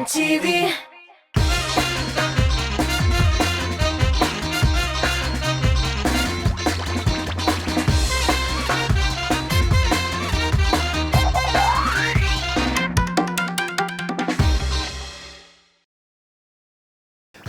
MTV.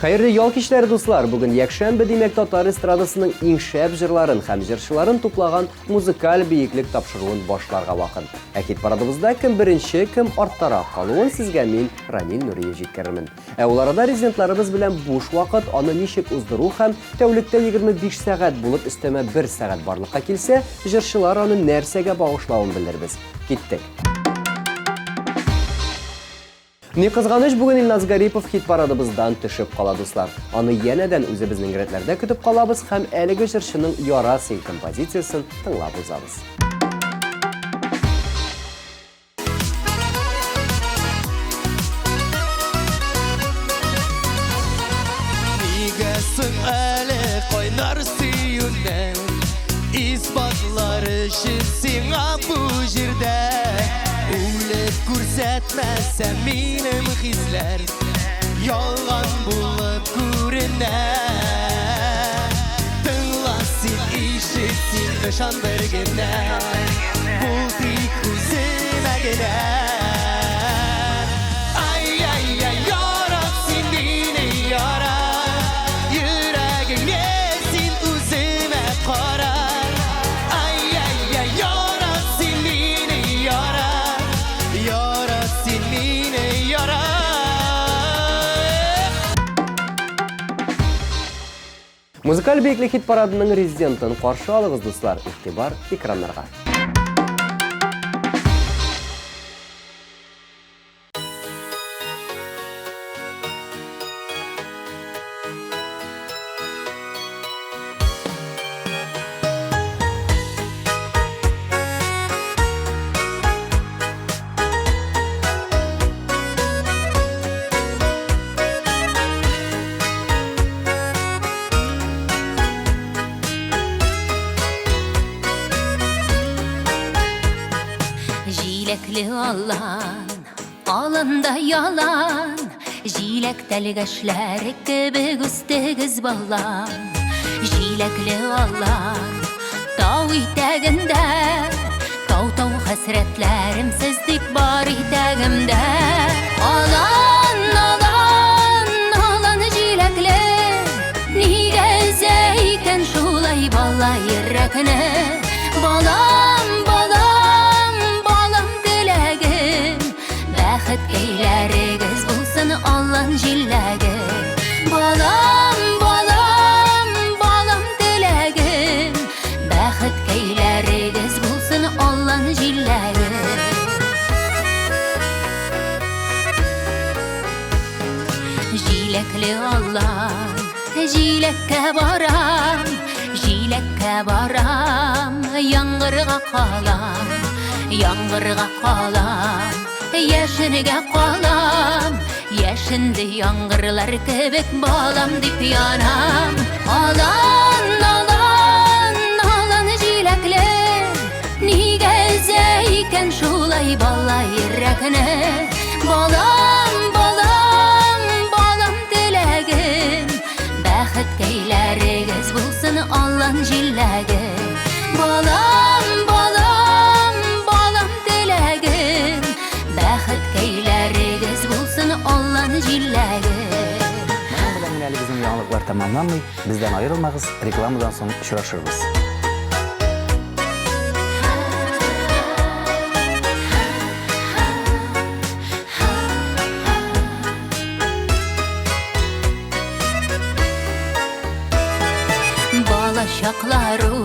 Xeyirli yol kişileri dostlar, bugün Yakşenbe demek Tatar estradasının iң şәп jırların һәм җырчыларын туплagан музыкаль бейеклек тапшыруын башларга вакыт. Әкит парадыбызда кем беренче, кем арттарак калуын сезгә мин Рамил Нурия җиткермен. Ул арада резидентларыбыз белән буш вакыт аны ничек уздыру һәм тәүлектә 25 сәгать булып өстәмә 1 сәгать барлыкка килсә, җырчылар аны нәрсәгә багышлавын белербез. Киттек. Не кызганыч, бүген Илназ Гарипов хит парадыбыздан төшеп кала дуслар. Аны янәдән үзебезнең рәтләрдә көтеп калабыз һәм әлеге җырчының Яра син композициясын тыңлап узабыз. Нигәсен әле кайнар сөюннән, испатлар өчен сиңа бу җирдә. Үлеп күрсәтмәсәм минем хисләр, ялган булып күренә. Тыңла син, ишет син, ышан бер генә, бул тик үземә генә. Ай-яй-яй, яра син мине яра, йөрәгеңә син үземә кара. Ай-яй-яй, яра син мине яра, яра син мине яра. Музыкаль бейеклек хит парадының резидентын каршы алыгыз дуслар, игътибар экраннарга. Җиләкле алан, алында ялан, җиләк тәлгәшләре кебек үстегез балан. Җиләкле алан, тау итәгендә, тау-тау хәсрәтләрем сез дип бар итәгемдә. Алан, алан, алан җиләкле, нигә икән шулай бала йөрәкне? Балам, балам, балам теләгем, бәхет көйләрегез булсын алан җиләге. Балам, балам, балам теләгем, бәхет көйләрегез булсын алан җиләге. Җиләкле алан, җиләккә барам, җиләккә барам, яңгырга калам, яңгырга калам, яшенегә калам, яшенде яңгырлар кебек балам дип янам. Алан, алан, алан җиләкле, нигә икән шулай бала йөрәкне? Балам, балам, балам теләгем, бәхет көйләрегез булсын алан җиләге. Балам, балам, балам теләгем, бәхет көйләрегез булсын алан җиләге. Менә белән әле безнең яңалыклар тәмамланмый, бездән аерылмагыз, рекламадан соң очрашырбыз. Бала чаклару,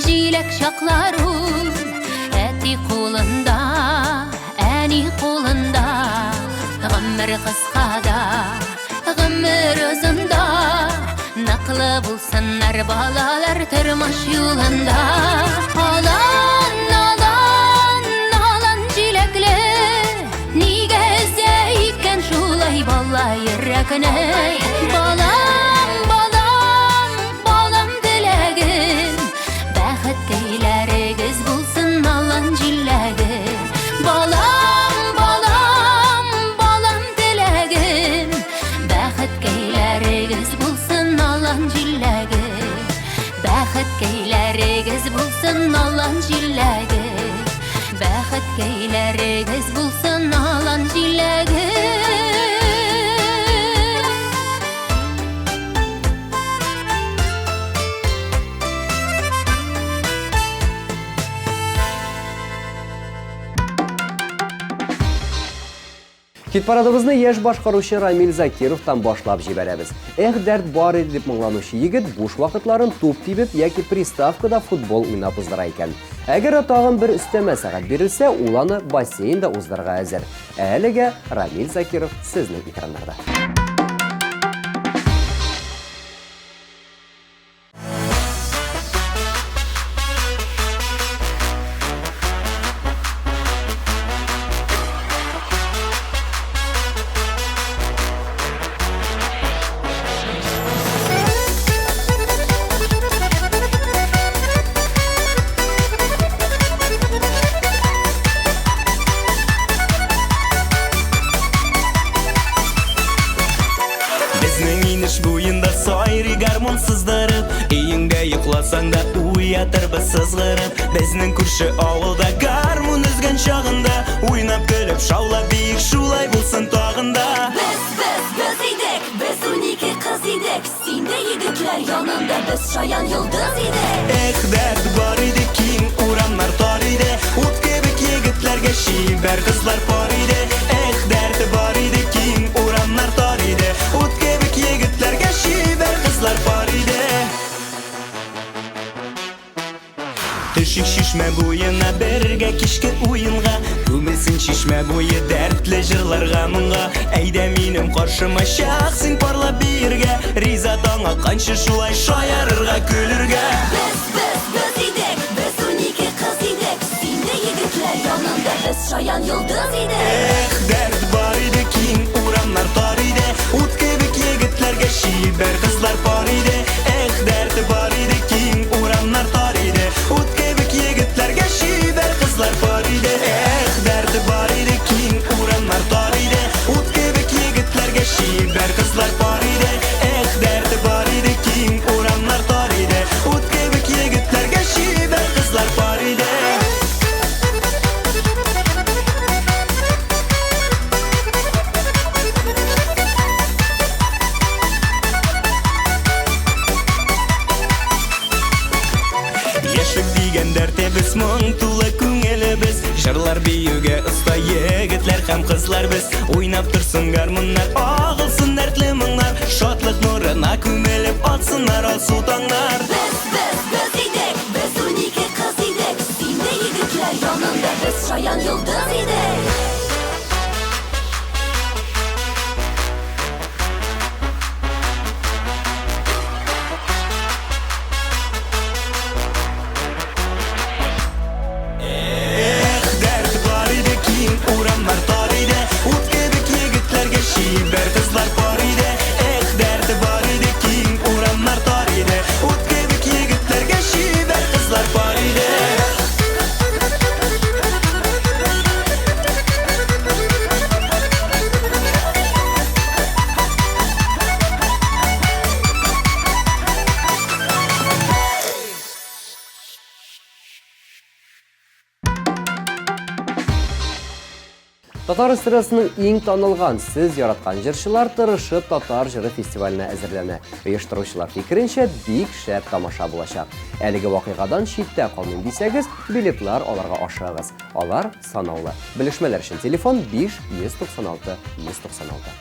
җиләк чаклару, әти кулында, әни кулында, гомер кыскада, гомер озында, наклы булсыннар балалар тормыш юлында. Алан, алан, алан җиләкле, нигә икән шулай бала йөрәкне? Балам, балам, балам теләгем, бәхет көйләрегез булсын алан җиләге. Балам, балам, балам теләгем, Сегіз булсын алан җиләге. Хит парадыбызны яшь башкаручы Рамил Закировтан башлап җибәрәбез. Дәрт бар иде дип моңланучы егет буш вакытларын туп тибеп яки приставкада футбол уйнап уздыра икән. Әгәр тагын бер өстәмә сәгать бирелсә, ул аны бассейнда уздырырга әзер. Әлегә Рамил Закиров сезнең экраннарда. Сыздарып, уятырбыз сызгырып. Безнең күрше авылда гармун үзгән чагында, уйнап көлеп шаулап биек шулай булсын тагында. Без идек, без 12 кыз идек. Синдә егетләр янында без шаян йолдыз идек. Дәрт бар иде, киң урамнар тар иде. Ут кебек егетләргә шибәр кызлар пар иде. Дәрт бар иде, киң урамнар тар иде. Ут кебек егетләргә шибәр кызлар пар иде. Төшик шишмә буена бергә кичке уенга, күмелсен шишмә буе дәртле җырларга моңга. Әйдә минем каршыма чак, син парлап биргә, риза таңа канчы шулай шаярырга көлергә. Без идек, без 12 кыз идек. Синдә егетләр янында без шаян йолдыз идек. Дәрт бар иде, киң урамнар тар иде. Ут кебек егетләргә шибәр кызлар пар иде. Дәрт бар иде, киң урамнар тар иде. Ут кебек егетләргә шибәр кызлар пар иде. Дәрт бар иде, киң урамнар тар иде. Ут кебек егетләргә шибәр кызлар пар иде. Дәрт бар иде, киң урамнар тар иде. Ут кебек егетләргә шибәр кызлар пар иде. Дәртебез моң тулы күңелебез, җырлар биюгә оста егетләр һәм кызлар без. Уйнап торсын гармуннар, агылсын дәртле моңнар, шатлык нурына күмелеп атсыннар алсу таңнар. Без идек, без 12 кыз идек. Синдә егетләр янында без шаян йолдыз идек. Урамнар тар иде, ут кебек егетләргә шибәр кызлар пар иде. Дәрт бар иде, киң урамнар тар иде. Ут кебек егетләргә шибәр кызлар пар иде. Татар эстрадасының иң танылган сез яраткан җырчылар тырышып Татар җыры фестиваленә әзерләнә. Оештыручылар фикеренчә, бик шәп тамаша булачак. Әлеге вакыйгадан читтә калмыйм дисәгез, билетлар аларга ашыгыз. Алар санаулы. Белешмәләр өчен телефон 5 196 196.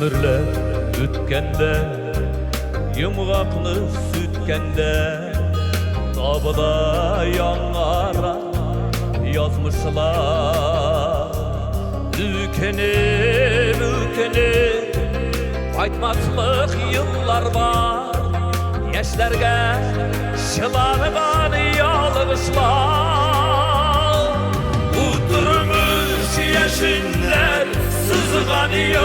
Ömürler ütkende, yumgaklı sütkende, tabıda yanlara yazmışlar. Ülkeni, aytmaslık yıllar var, yaşlarga şılargan yalgışlar. yaşınlar sızganıyor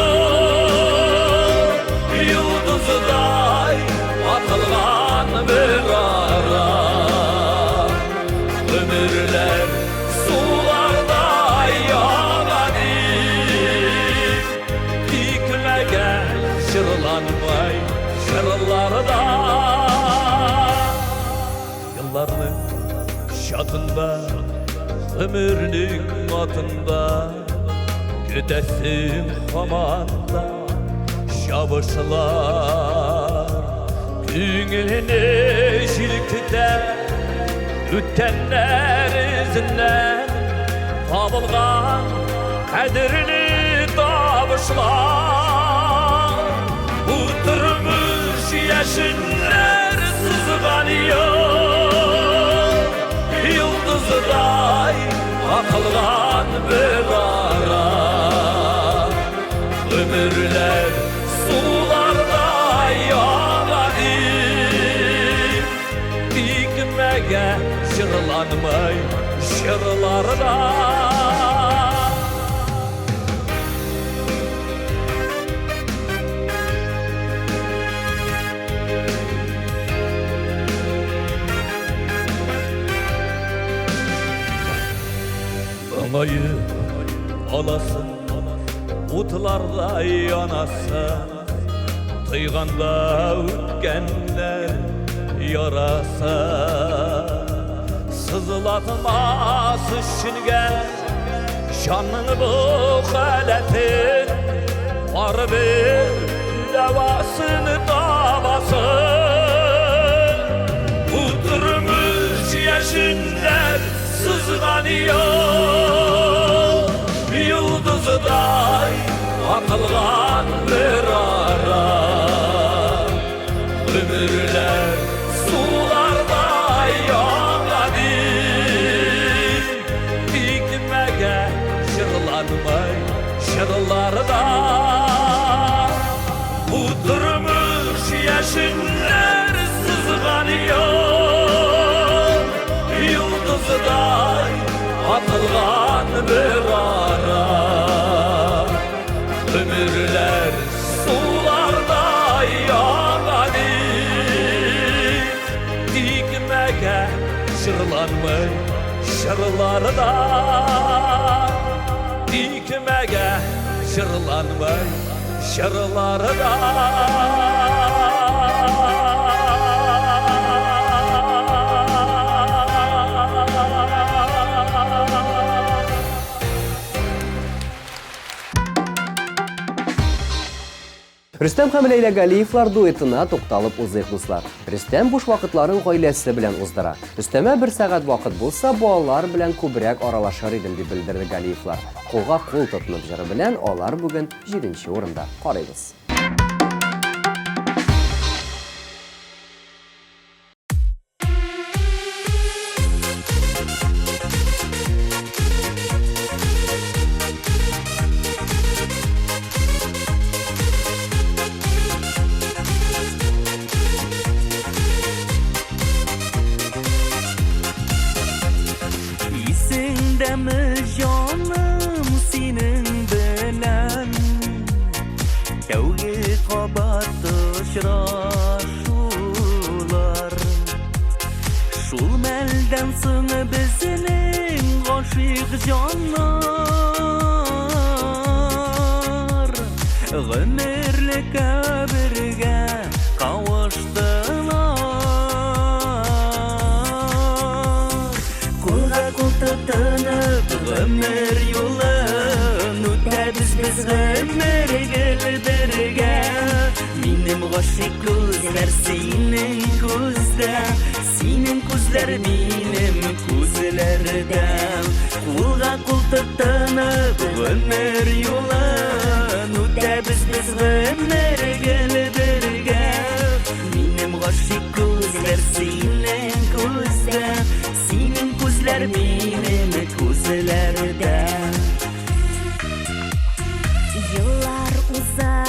Yıldızday atılgan bir ara Ömürler sularda yağlanır Dikmege şırlanmay şırlarda Yıllarının şatında Ömürlük atında Güdesim hamanda Şabışlar Düğününe şilkide Üttenler izinden Tabılgan Kadirli tabışlar Uturmuş yaşınlar sızganıyor Yıldızday akılgan bir ara Ömürler sularda yağlanır Dikmege şırlanmay şırlarda Anayı alasın, utlarda yanasın Tıyganda ütkenler yarasa Sızılatmaz üstünge Şanın bu haletin Var bir devasını davasın Uturmuş yaşınlar sızganıyor Yıldızday atılgan bir ara Ömürler sularda yağlanır Dikmege şırlanmay şırlarda Uturmuş yaşınlar sızganıyor Yıldızday atılgan bir ara Ömürler sularda yağlanır Dikmege şırlanmay şırlarda Dikmege şırlanmay şırlarda Rüstem һәм Ләйлә Галиевлар дуэтына тукталып узыйк дуслар. Рөстәм буш вакытларын гаиләсе белән уздыра. Рөстәмә 1 сәгать вакыт булса, балалар белән күбрәк аралашыр идем дип белдерде Галиевлар. Кулга кул тотынып җыры белән алар бүген 7нче урында. Карыйбыз. Isindemi canım senin bilen Kavgi kabattı şuraşular Şul melden sını bizinin aşık canlar Ömürlük birge kavuştular Kulga kul tutunub ömür yolun Ötəbiz biz ömür gel birge Benim aşık gözler senin gözde Senin gözler benim gözlerde Kulga kul tutunub ömür yolun Ötəbiz biz ömür gel birge Benim aşık gözler senin gözde Senin gözler benim gözlerde Yıllar uza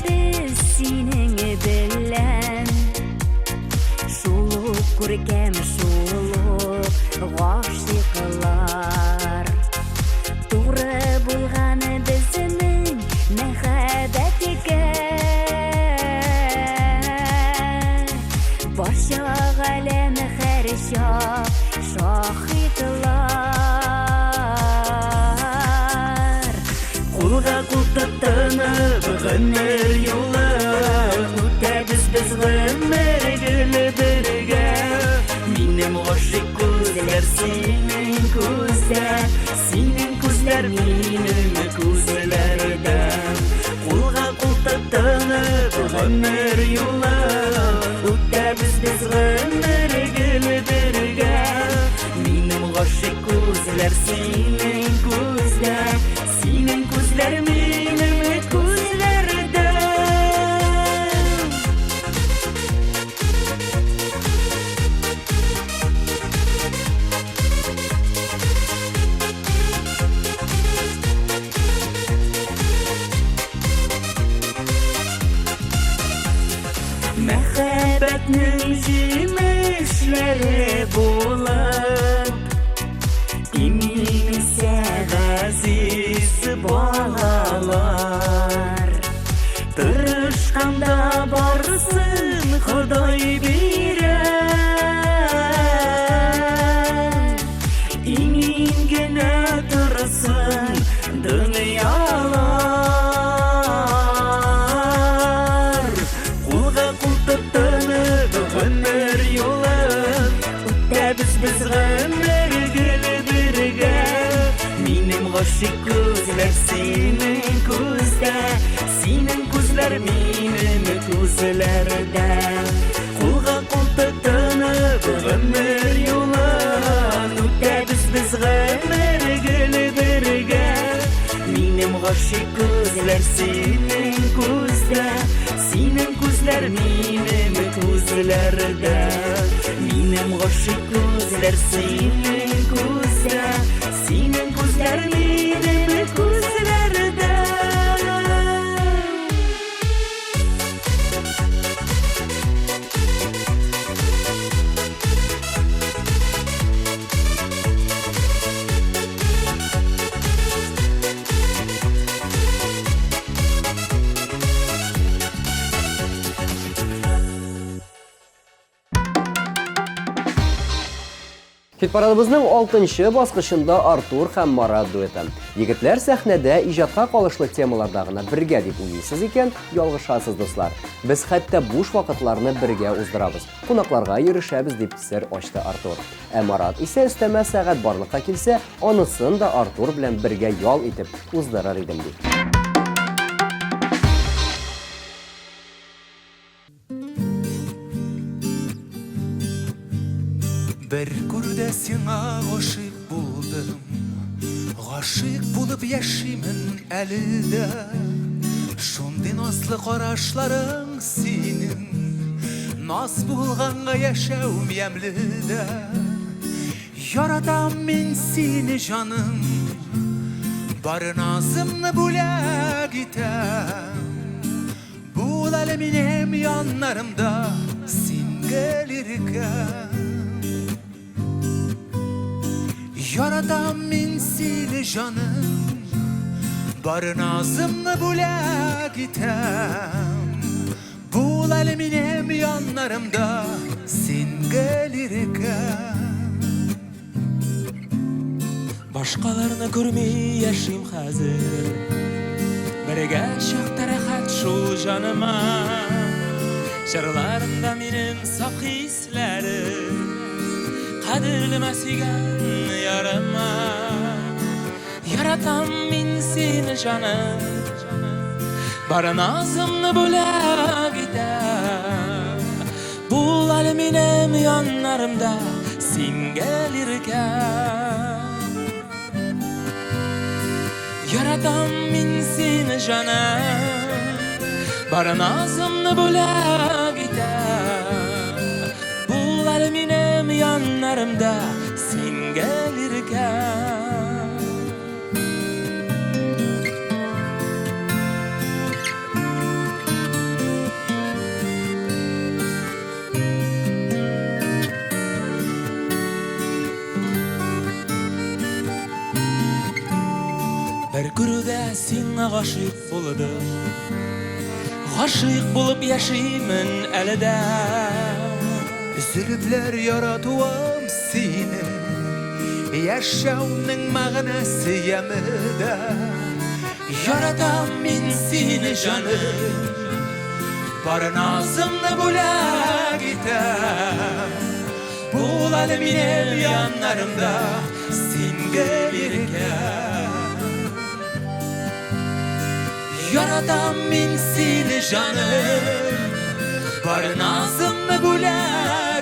biz senin bilen Şuluk kurgem şuluk Gafşıklar Doğru bulgan Кулга култаттанып гомер юлы Үтәбез без гомер гөле бергә Минем гашык күзләр синең күздә Синең күзләр минем күзләрдә Кулга култаттанып гомер юлы Үтәбез без гомер гөле бергә Минем гашык күзләр синең күздә Синең күзләр минем күзләрдә Мәхәббәтнең җимешләре булып Иминсә газиз балалар Тырышканда барсын Ходай бирә Имин генә торсын дөньялар Кулга култаттанып гомер юлы Үтәбез без гомер гөле бергә Минем гашык күзләр синең күздә Синең күзләр минем күзләрдә Кулга култаттанып гомер юлы Үтәбез без гомер гөле бергә Минем гашык күзләр синең күздә Синең күзләр минем күзләрдә Минем гашык күзләр синең күздә Синең күзләр минем күзләрдә Хит парадыбызның 6-нчы баскычында Артур һәм Марат дуэты. Егетләр сәхнәдә иҗатка калышлы темаларда гына бергә дип уйлыйсыз икән, ялгышасыз дуслар. Без хәтта буш вакытларны бергә уздырабыз. Кунакларга йөрешәбез дип сер ачты Артур. Ә Марат исә өстәмә сәгать барлыкка килсә, анысын да Артур белән бергә ял итеп уздырыр идем ди. Бер күрдә сиңа гашык булдым Гашык булып яшимен әле дә Шундый назлы карашларың синең Наз булганга яшәүм ямьле дә Яратам мин сине җаным Бары назымны бүләк итәм Бул әле минем яннарымда Син гөлиркәм Яратам мин сине җаным Бары назымны бүләк итәм Бул әле минем яннарымда Син гөлиркәм Башкаларны күрми яшим хәзер Бергә чакта рәхәт шул җаныма Җырларымда минем сак хисләрем Кадерле мәсигән ярыма Яратам мин сине җаным Бары назымны бүләк итәм Бул әле минем яннарымда Син гөлиркәм Яратам мин сине җаным Бары назымны бүләк итәм Бул әле минем яннарымда Син гөлиркәм Бер күрүдә сиңа гашык булдым Гашык булып яшимен әле дә Зөлүпләр яратуым сине Яшәүнең мәгънәсе ямыда Yaratam min seni canım Bar nazımla bula gitem Bu alemine yanlarımda Sen gelirken Yaratam min seni canım Bar nazımla bula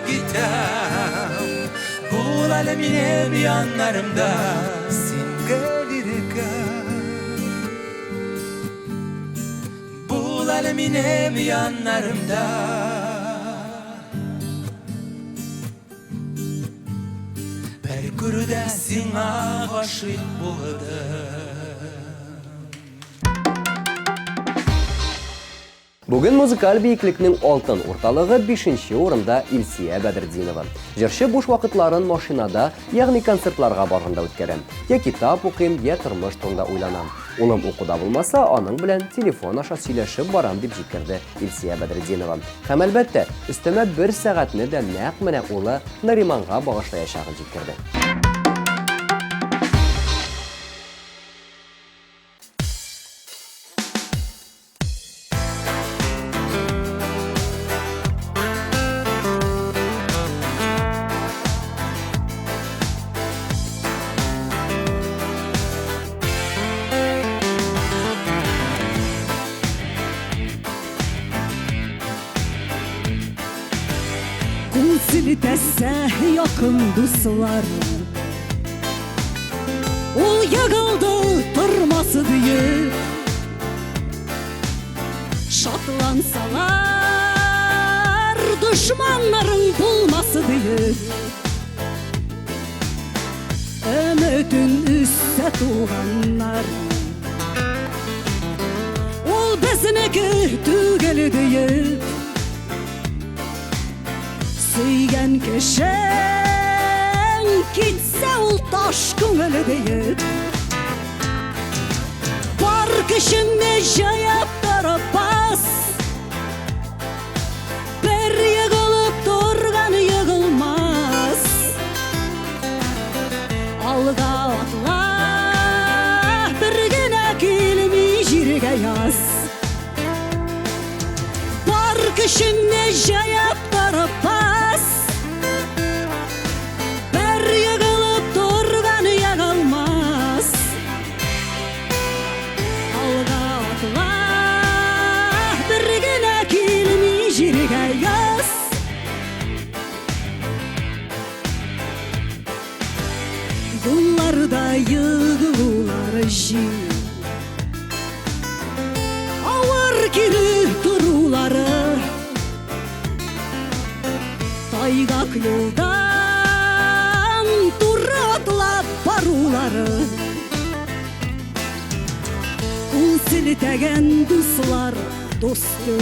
gitem Bu alemine yanlarımda Sen gelirken Bu alemine yanlarımda Bir kurda sana aşık buldum Bugün muzikal biyiklikning oltin o'rtalig'i 5-chi o'rinda Ilsiya Badriddinova. Jirshi bo'sh vaqtlarin mashinada, ya'ni konsertlarga borganda o'tkaram. Ya kitob o'qim, ya turmush turida o'ylanam. O'lim o'quda bo'lmasa, oning bilan telefon asha сөйләшеп baram deb jikirdi Ilsiya Badriddinova. Ham albatta, üstüme 1 soatni da naq mana o'la Narimanga bag'ishlayashag'ini jikirdi. Siltese yakın dostlar O yığıldı durması diye Şatlansalar düşmanların bulması diye Ümitin üstse tuğanlar O bizniki tügeli diye Söygen keşen gitse ol taş köngeli deyip Var kişimde jayap tarafas Bir yığılıp durgan yığılmaz Alga atla bir güne kilimi jirge yaz Var kişimde jayap tarafas Bunlarda yığılar jim Ağır kiri duruları Taygak yoldan duratla baruları Ul siltegen dostlar dostu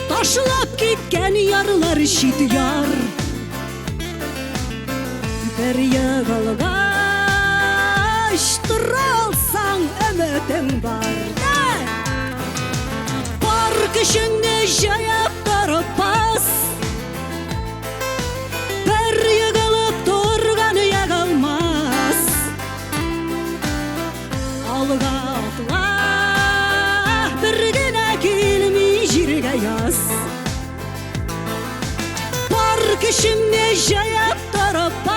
Taşlap gitken yarlar şit yar Bir yığılgaş duralsan ümitim var Var kişinde jayap tarafas Bir yığılıp durgan yığılmaz Alga atla bir güne kilimi jirge yaz Var kişinde jayap tarafas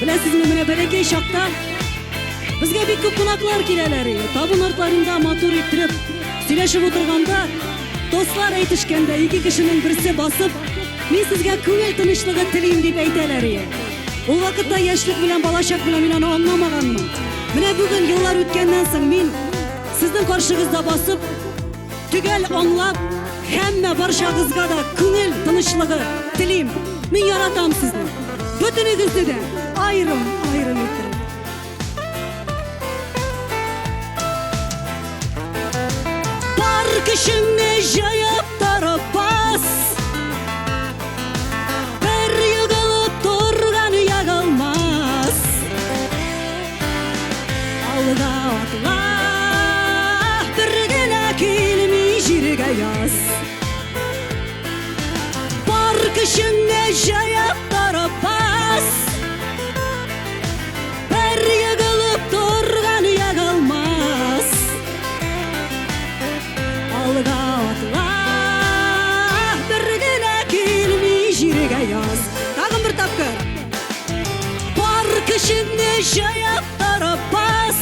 Bilesizmi mine bereke şakta Bizge bir köp kunaklar kireleri Tabun artlarında motor ettirip Süleşip oturganda Dostlar aytışkanda iki kişinin birisi basıp Men sizge köngül tınışlığı tileyim deyip ayteleri O vakitta yaşlık bilen balaşak bilen men onu anlamaganmın Mine bugün yıllar ötkenden soň men Sizdin karşınızda basıp Tügel anlap Hemme barşağızga da köngül tınışlığı tileyim Men yaratam sizni Bütünüzü de ayrım ettirin Var kişinde jayap tarafas Bir yığılıp durgan yığılmaz жаяп тарапас бір егіліп тұрған егілмас алға атла біргіне келмей жерге яз тағын бір тапқыр бар күшіне жаяп тарапас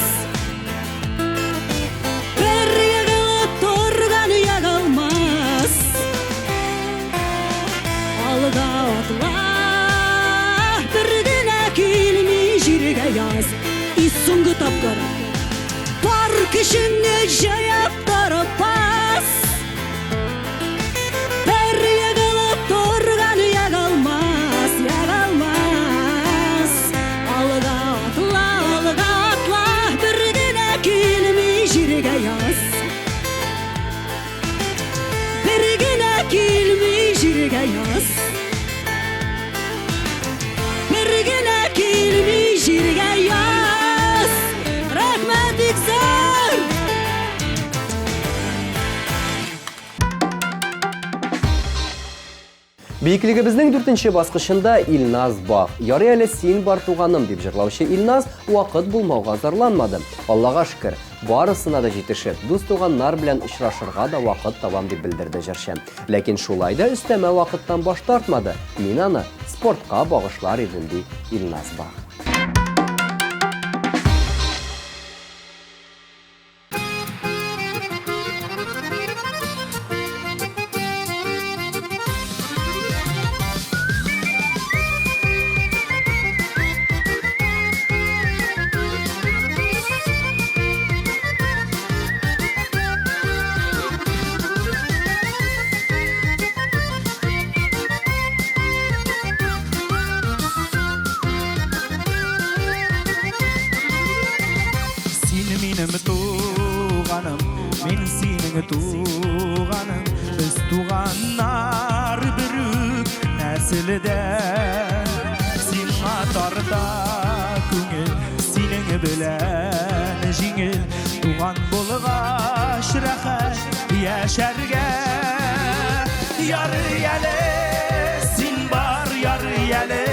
бір егіліп тұрған егілмас алға атла біргіне келмей жерге яз и соңғы тапқыр бар күшіне жаяп тарапас бір егіліп тұрған егілмас алға атла біргіне келмей жерге яз біргіне келмей жерге яз біргіне келмей жерге яз рахмет иксар Бейіклігіміздің 4-ші басқышында Илназ Бақ. Яры әлі сен бар туғаным деп жырлаушы Илназ уақыт болмауға зарланмады. Аллаға шүкір, барысына да жетішіп, дос туғаннар білән ұшырашырға да вақыт табам деп білдірді жыршы. Ләкин шулайда үстәмә вақыттан баш тартмады. Мен аны спортқа бағышлар едім де Илназ Бақ. Benim tuğanım, men senin tuğanım. Biz tuğanlar bürük nesilden. Sen atarda küngül, senin bilen jingil. Tuğan bulgaş rahat yaşarga. Yarı yale, sen bar yarı yale,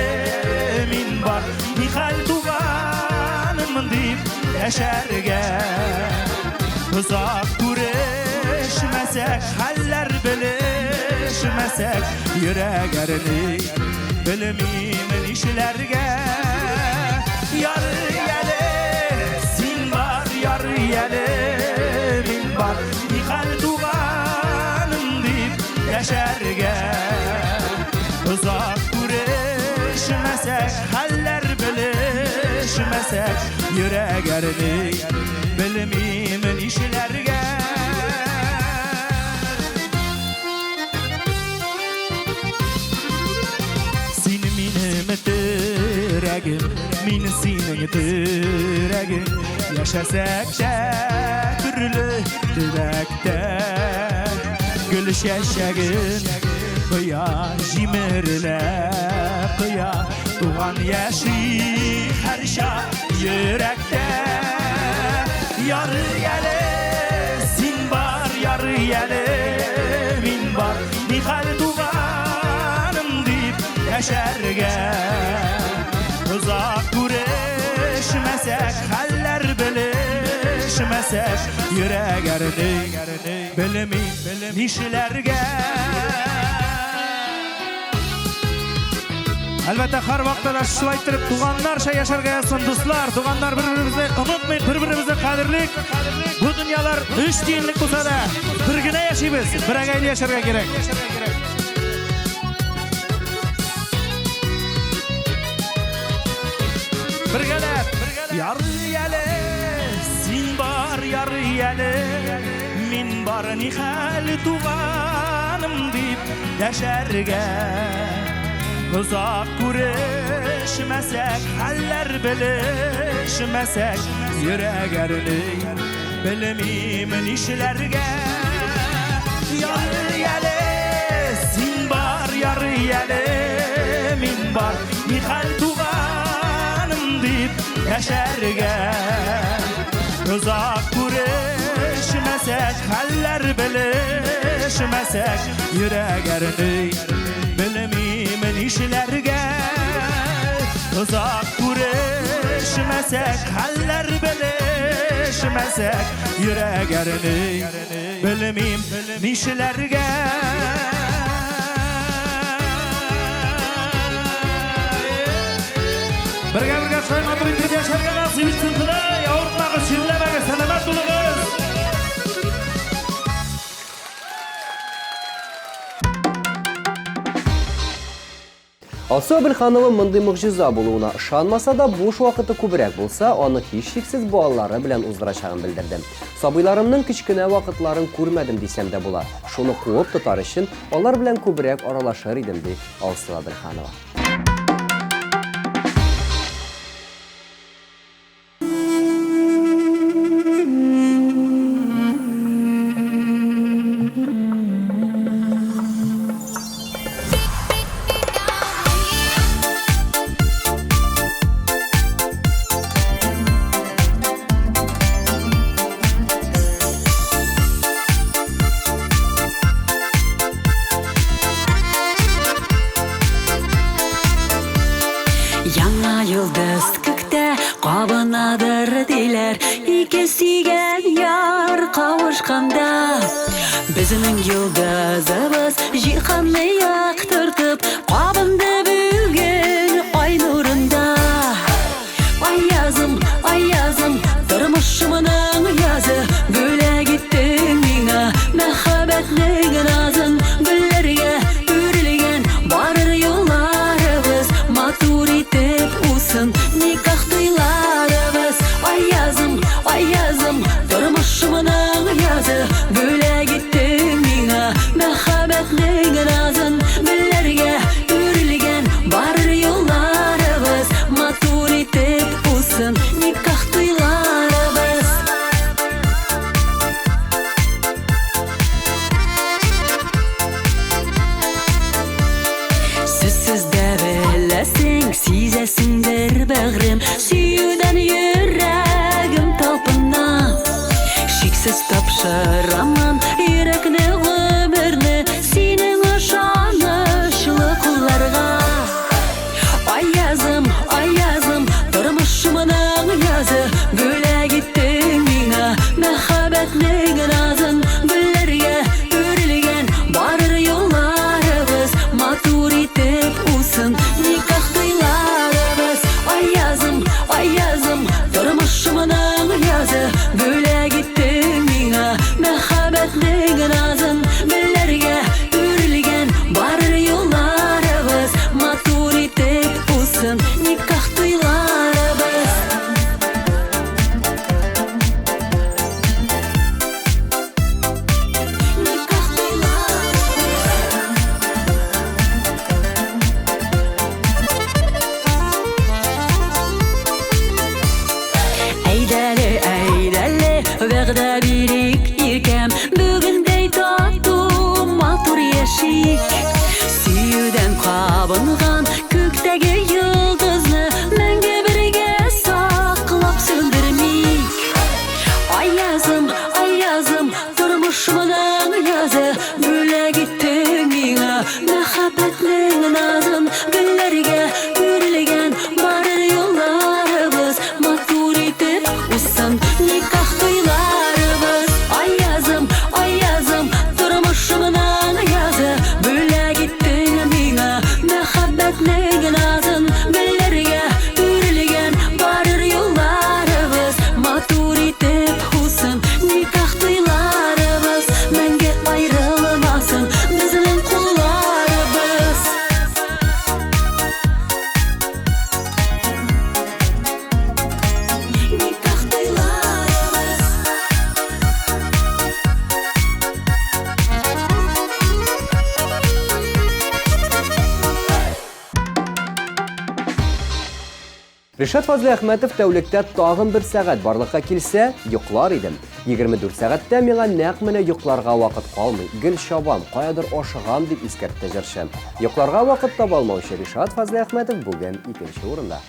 min bar. Nihal tuğanım deyip yaşarga. Uzak görüşmesek, haller bilişmesek, yüreğlerini bilmemin işlerge. Yarı yele, sen var yarı yele, min var. Nihal tuğanım deyip yaşarga. Uzak görüşmesek, haller bilişmesek, yüreğlerini bilmemin işlerge. Sen benim türegim, men senin türegin. Yaşasak türlü tübekte, gülüş yaşagın kıya, jimirle kıya. Tuğan yaşı her şa yürekte. Yarı yele, sen var yarı yele, min var. Nihal tuğanım deyip yaşarga. Uzak görüşmesek, haller bilişmesek, yüreğlerini bilmemin işlerge. Әлбәттә, һәр вакытта да шулай итеп туганнарча яшәргә язсын дуслар. Туганнар бер-беребезне онытмый, бер-беребезне кадерлик. Бу дөньялар 3 тиенлек булса да, бер генә яшибез, бергә яшәргә кирәк. Бергәләп, яры яле, син бар яры яле, мин бар нихәл туганым дип яшәргә. Uzak görüşmesek, haller bilişmesek, yüreğlerini bilmemin işlerge. Yarı yele, sen var yarı yele, min var. Nihal tuğanım deyip yaşarga. Uzak görüşmesek, haller bilişmesek, yüreğlerini bilmemin nişlerge Uzak görüşmesek haller belişmesek Yürek erini bilmeyim nişlerge Birge şayman biriktirip yaşarga nasip etsin Kıday Avurtmağız, şirlemağız, selamat olunuz Асы Абылханова мындай мөгҗиза булуына ышанмаса да, буш вакыты күбрәк булса, аны һичшиксез балалары белән уздырачагын белдерде. Сабыйларымның кичкенә вакытларын күрмәдем дисәм дә була. Шуны куып тотар өчен алар белән күбрәк аралашыр идем, ди Асы Абылханова. Яңа йылдыз күктә кабынадыр диләр Ике сөйгән яр кавышканда Безнең йылдызыбыз җиһанны яктыртып Кабынды бүген ай нурында Ай язым, тормышымның язы Бүләк иттең миңа мәхәббәтнең назын Гөлләргә үрелгән барыр юлларыбыз Матур итеп усын никах туйларыбыз Ай язым, тормышымның язы Бүләк иттең миңа мәхәббәтнең назын Гөлләргә үрелгән барыр юлларыбыз Матур итеп усын никах туйларыбыз Сүзсез дә беләсең, сизәсеңдер бәгърем Сөюдән йөрәгем талпына Шиксез тапшырамын йөрәкне гомерне Синең ышанычлы кулларга Ай язым, тормышымның язы Бүләк иттең миңа мәхәббәтнең назын Гөлләргә үрелгән барыр юлларыбыз Матур итеп усын никах туйларыбыз Ай язым, тормышымның язы Бүләк иттең миңа мәхәббәтнең назын Гөлләргә үрелгән барыр юлларыбыз Матур итеп усын никах туйларыбыз Никах туйларыбыз Әйдәле, вәгъдә бирик иркәм Бүгендәй тату матур яшик Сөюдән кабынган күктәге йылдызны Мәңге бергә саклап сүндермик Ай язым, тормышымның язы Бүләк иттең миңа мәхәббәтнең назын Гөлләргә үрелгән барыр юлларыбыз Матур итеп усын никах туйларыбыз Ай язым, тормышымның язы Бүләк иттең миңа мәхәббәтнең назын Гөлләргә үрелгән барыр юлларыбыз Матур итеп усын никах туйларыбыз Мәңге аерылмасын безнең кулларыбыз Никах туйларыбыз Ришат Фазли Әхмәтов тәүлектә тагын бер сәгать барлыкка килсә, йоклар идем. 24 сәгатьтә миңа нәкъ менә йокларга вакыт калмый. Гел чабам, каядыр ашыгам дип искәртте җырчы. Йокларга вакыт таба алмаучы Ришат Фазли Әхмәтов бүген 2нче урында.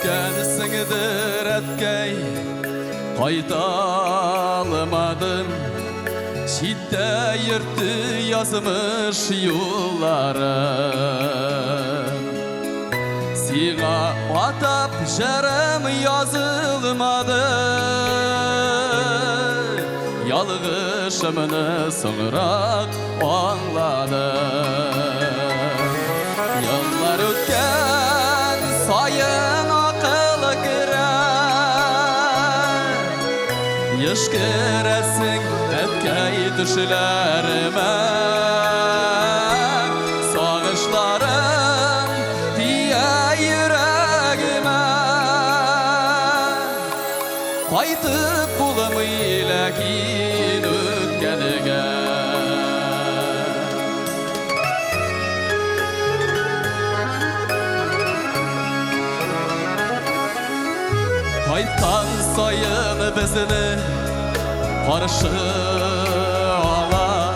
Ötkensindir etkey Kaytalmadın Şidde yırttı yazmış yollarım Siga atap jarım yazılmadı Yalgışımını soğurak anladım Yıllar ötken sayın akıl girer Yışkıresin etkey düşlerime Sağışlarım diye yüreğime Kaytıp bulamıyla kin ötkenige Kaytan sayın bizini karşı ala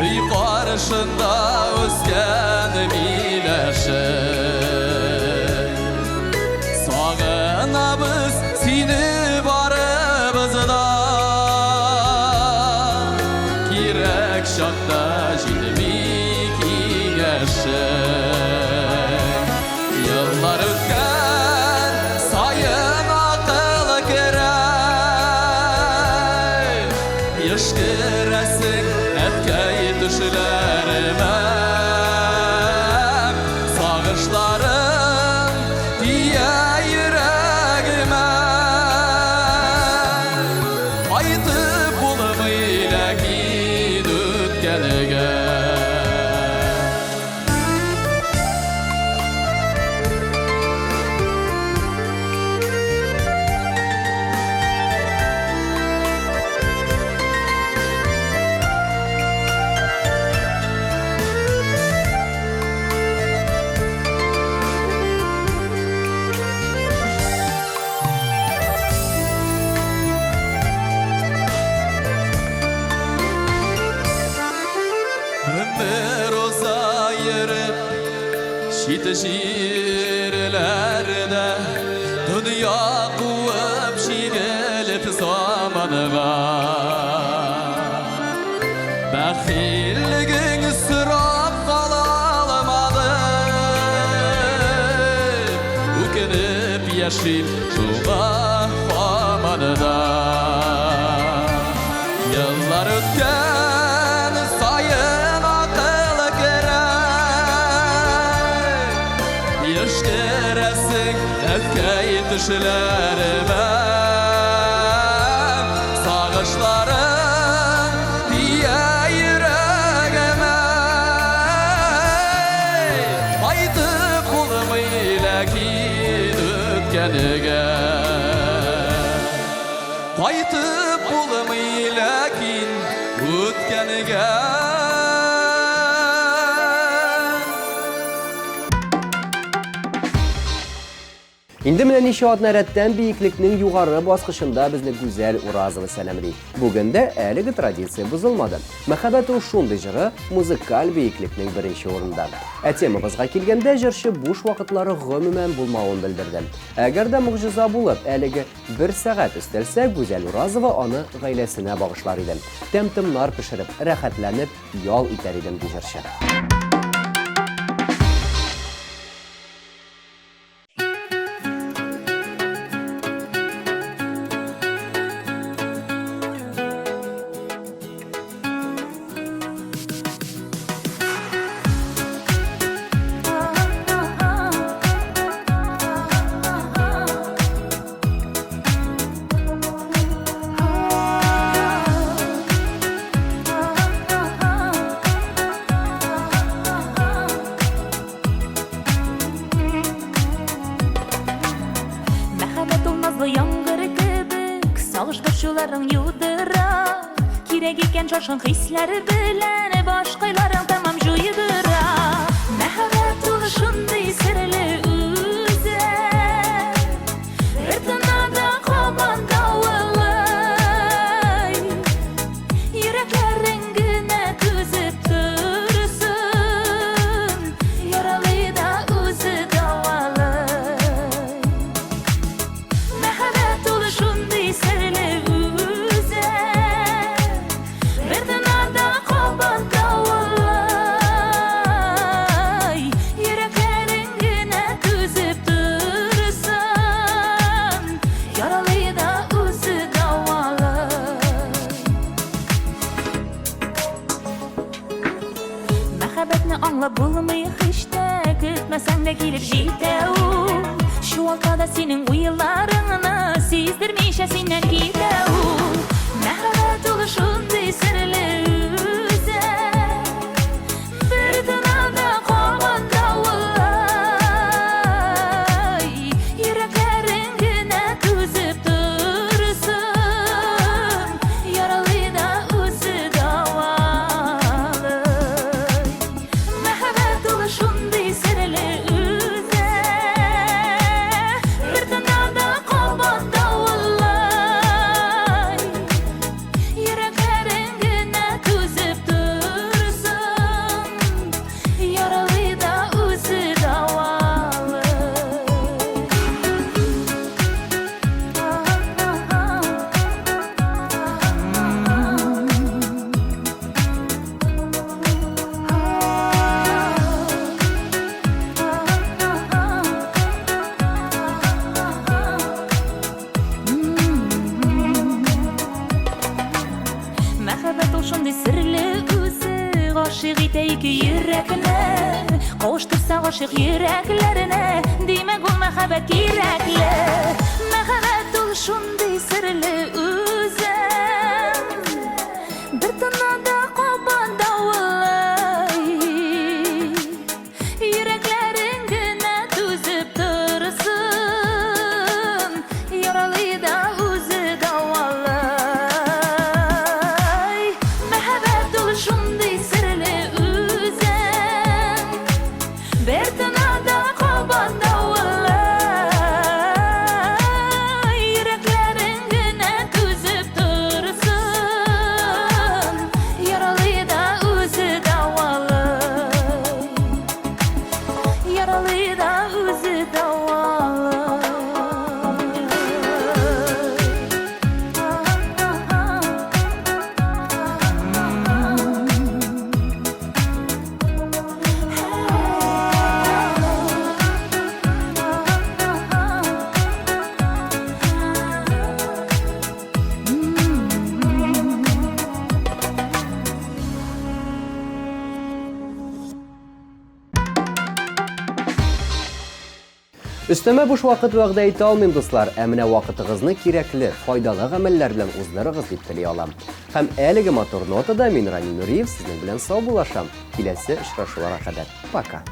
Üy karşında özgen mileşir Sağınabız seni barımızda Kirek şakta jilmik igeşir Yıllar ötken sayın akıl girer Yışkıresin etkey düşlerime Sağışlarım diye yüreğime Aytıp bulamıyla kin ötkenige Ömür uzayırıp şit şiirlerde Dünya kuvup şigelip zamanıga Bəxilligin sırap kalalmadı Ukinip yaşayıp şuğa famanıda Yıllar ötken sayın akıl girer Yışkıresin etkey düşlerime Sağışlarım diye yüreğime Aytıp bulamıyla kin ötkenige Aytıp bulamıyla kin ötkenige İndi bilen inşaat nərətdən biyikliknin yuqarı basqışında bizni güzel Urazılı sələmrik. Bugün də əligi tradisiya buzulmadı. Məhəbbəti uşundu jırı muzikal biyikliknin birinci orunda. Ətemimizға kelgəndə jırşı boş vaxtları gümümən bulmağını bildirdi. Əgər də muğjiza bulub əligi bir saat istelsə, güzel Urazıva onu gayləsinə bağışlar idi. Təmtimlar pişirib, rəxətlənib, yol itər idim jırşı. Sağıştırşuların yudıra Kirek iken şaşın hisleri bilen Başkayların tamam juyudıra Mehavet oluşundu sirli üze Rıtınada kaban davulay Yürekler rengine tüzüp dursun Yaralı da üzü davalay Күземде килеп җитәү Шу алкада синең уйларыңны Сиздермичә синнән китәү Мәхәббәт ул шундый серле үзәк Бер тынада кабында улай Йөрәкләрең генә түзеп торсын Яралы да үзе давалы Мәхәббәт ул шундый серле үзәк Бер тынада кабында улай Йөрәкләрең генә түзеп торсын Яралы да үзе давалы Мәхәббәт ул шундый серле үзе Гашык итә ике йөрәкне Кавыштырса гашык йөрәкләренә Димәк ул мәхәббәт кирәкле Мәхәббәт ул шундый серле үзе Бер тынада кабанда улай Йөрәкләрең генә түзеп торсын Яралы да үзе давалы Мәхәббәт ул шундый серле үзәк Бер тынада кабанда улай Йөрәкләрең генә түзеп торсын Яралы да үзе давалы Яралы да үзе давалы Өстәмә буш вакыт вәгъдә итә алмыйм, дуслар. Ә менә вакытыгызны кирәкле, файдалы гамәлләр белән уздырыгыз дип тели алам. Һәм әлеге матур нотада мин Рамил Нуриев сезнең белән сау булашам. Киләсе очрашуларга кадәр. Пока.